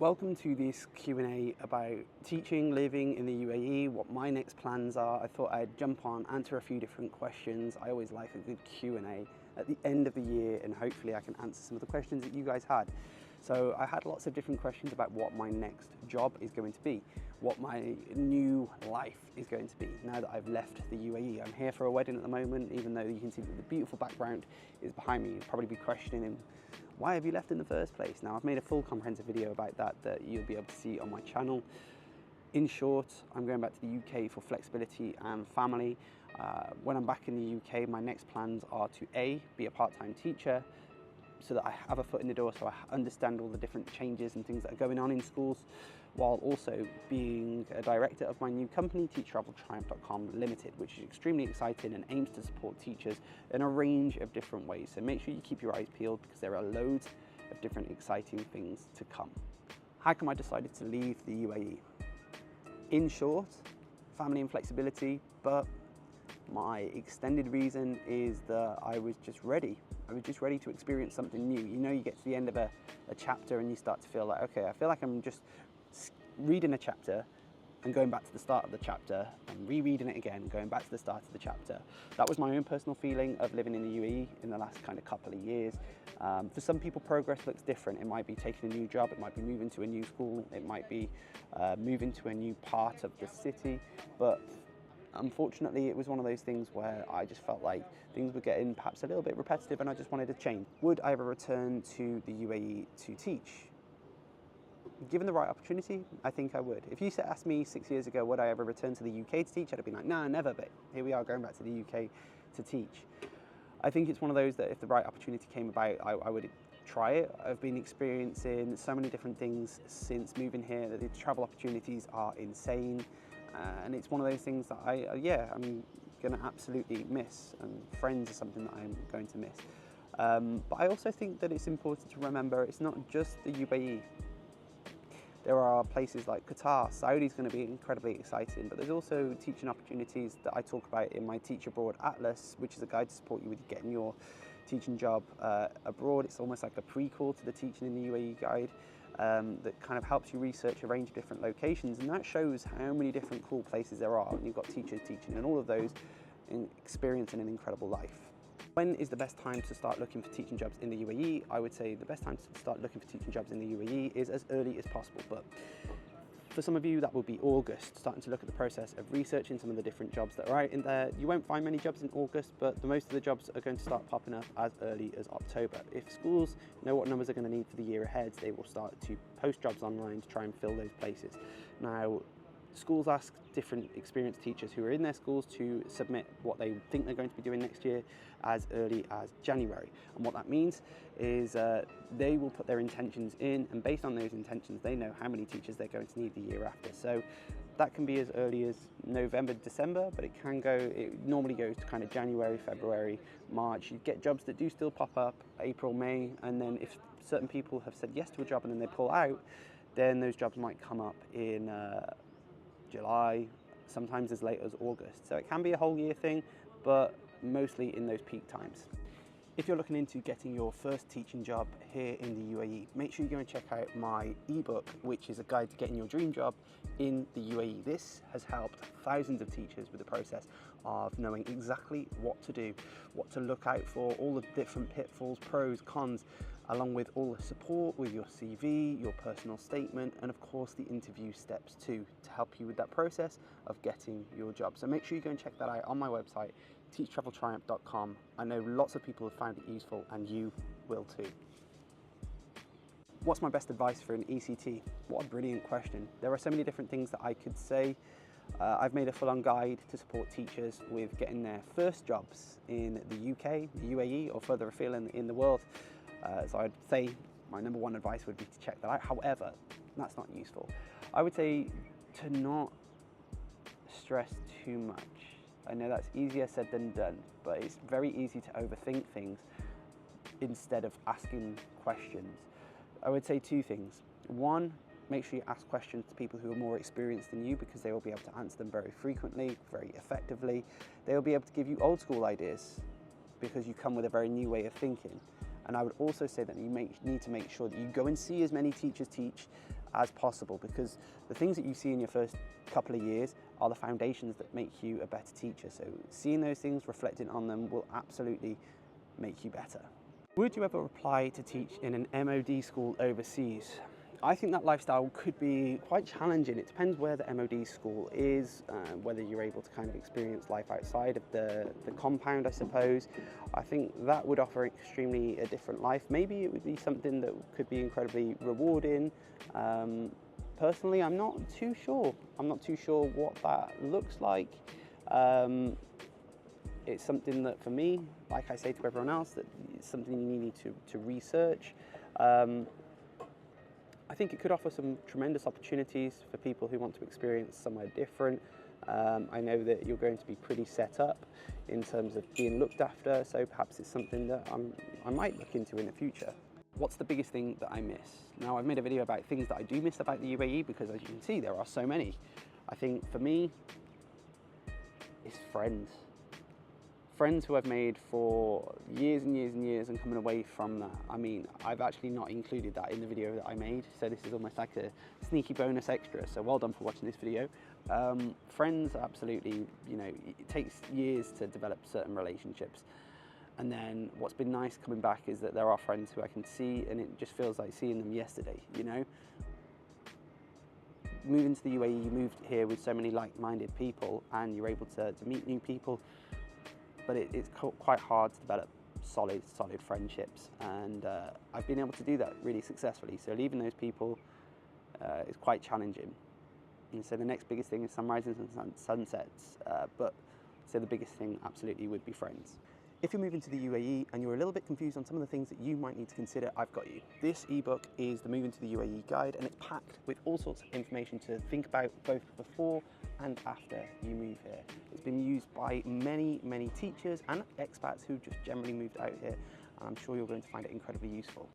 Welcome to this Q&A about teaching, living in the UAE, what my next plans are. I thought I'd jump on, answer a few different questions. I always like a good Q&A at the end of the year, and hopefully I can answer some of the questions that you guys had. So I had lots of different questions about what my next job is going to be, what my new life is going to be now that I've left the UAE. I'm here for a wedding at the moment, even though you can see that the beautiful background is behind me. You'll probably be questioning, why have you left in the first place? Now, I've made a full comprehensive video about that you'll be able to see on my channel. In short, I'm going back to the UK for flexibility and family. When I'm back in the UK, my next plans are to A, be a part-time teacher, so that I have a foot in the door, so I understand all the different changes and things that are going on in schools, while also being a director of my new company, Teachtraveltriumph.com Limited, which is extremely exciting and aims to support teachers in a range of different ways. So make sure you keep your eyes peeled, because there are loads of different exciting things to come. How come I decided to leave the UAE? In short, family and flexibility, but my extended reason is that I was just ready. I was just ready to experience something new. You know, you get to the end of a chapter and you start to feel like, okay, I feel like I'm just reading a chapter and going back to the start of the chapter and rereading it again, going back to the start of the chapter. That was my own personal feeling of living in the UAE in the last kind of couple of years. For some people, progress looks different. It might be taking a new job, it might be moving to a new school, it might be moving to a new part of the city, but unfortunately, it was one of those things where I just felt like things were getting perhaps a little bit repetitive and I just wanted to change. Would I ever return to the UAE to teach? Given the right opportunity, I think I would. If you asked me 6 years ago, would I ever return to the UK to teach? I'd have been like, nah, never, but here we are going back to the UK to teach. I think it's one of those that if the right opportunity came about, I would try it. I've been experiencing so many different things since moving here that the travel opportunities are insane. And it's one of those things that I'm going to absolutely miss, and friends are something that I'm going to miss. But I also think that it's important to remember it's not just the UAE. There are places like Qatar, Saudi is going to be incredibly exciting, but there's also teaching opportunities that I talk about in my Teach Abroad Atlas, which is a guide to support you with getting your teaching job abroad. It's almost like a prequel to the Teaching in the UAE guide. That kind of helps you research a range of different locations, and that shows how many different cool places there are. And you've got teachers teaching in all of those and experiencing an incredible life. When is the best time to start looking for teaching jobs in the UAE? I would say the best time to start looking for teaching jobs in the UAE is as early as possible, but for some of you that will be August, starting to look at the process of researching some of the different jobs that are out in there. You won't find many jobs in August, but most of the jobs are going to start popping up as early as October. If schools know what numbers they're going to need for the year ahead, they will start to post jobs online to try and fill those places. Now, schools ask different experienced teachers who are in their schools to submit what they think they're going to be doing next year as early as January. And what that means is they will put their intentions in, and based on those intentions, they know how many teachers they're going to need the year after. So that can be as early as November, December, but it normally goes to kind of January, February, March. You get jobs that do still pop up, April, May, and then if certain people have said yes to a job and then they pull out, then those jobs might come up in July, sometimes as late as August. So it can be a whole year thing, but mostly in those peak times. If you're looking into getting your first teaching job here in the UAE, make sure you go and check out my ebook, which is a guide to getting your dream job in the UAE. This has helped thousands of teachers with the process of knowing exactly what to do, what to look out for, all the different pitfalls, pros, cons, along with all the support with your CV, your personal statement, and of course the interview steps too, to help you with that process of getting your job. So make sure you go and check that out on my website, Teachtraveltriumph.com. I know lots of people have found it useful, and you will too. What's my best advice for an ECT? What a brilliant question. There are so many different things that I could say. I've made a full-on guide to support teachers with getting their first jobs in the UK, the UAE, or further afield in the world. So I'd say my number one advice would be to check that out. However, that's not useful. I would say to not stress too much. I know that's easier said than done, but it's very easy to overthink things instead of asking questions. I would say two things. One, make sure you ask questions to people who are more experienced than you, because they will be able to answer them very frequently, very effectively. They will be able to give you old school ideas because you come with a very new way of thinking. And I would also say that you need to make sure that you go and see as many teachers teach as possible, because the things that you see in your first couple of years are the foundations that make you a better teacher. So seeing those things, reflecting on them, will absolutely make you better. Would you ever apply to teach in an MOD school overseas? I think that lifestyle could be quite challenging. It depends where the MOD school is, whether you're able to kind of experience life outside of the compound, I suppose. I think that would offer extremely a different life. Maybe it would be something that could be incredibly rewarding. Personally, I'm not too sure. I'm not too sure what that looks like. It's something that, for me, like I say to everyone else, that it's something you need to research. I think it could offer some tremendous opportunities for people who want to experience somewhere different. I know that you're going to be pretty set up in terms of being looked after, so perhaps it's something that I might look into in the future. What's the biggest thing that I miss? Now, I've made a video about things that I do miss about the UAE, because as you can see, there are so many. I think for me, it's friends. Friends who I've made for years and years and years, and coming away from that. I mean, I've actually not included that in the video that I made, so this is almost like a sneaky bonus extra, so well done for watching this video. Friends, absolutely, you know, it takes years to develop certain relationships. And then what's been nice coming back is that there are friends who I can see, and it just feels like seeing them yesterday, you know? Moving to the UAE, you moved here with so many like-minded people, and you're able to meet new people, but it's quite hard to develop solid friendships, and I've been able to do that really successfully. So leaving those people is quite challenging. And so the next biggest thing is sunrises and sunsets, but so the biggest thing absolutely would be friends. If you're moving to the UAE and you're a little bit confused on some of the things that you might need to consider, I've got you. This ebook is the Moving to the UAE guide, and it's packed with all sorts of information to think about both before and after you move here. It's been used by many teachers and expats who just generally moved out here, and I'm sure you're going to find it incredibly useful.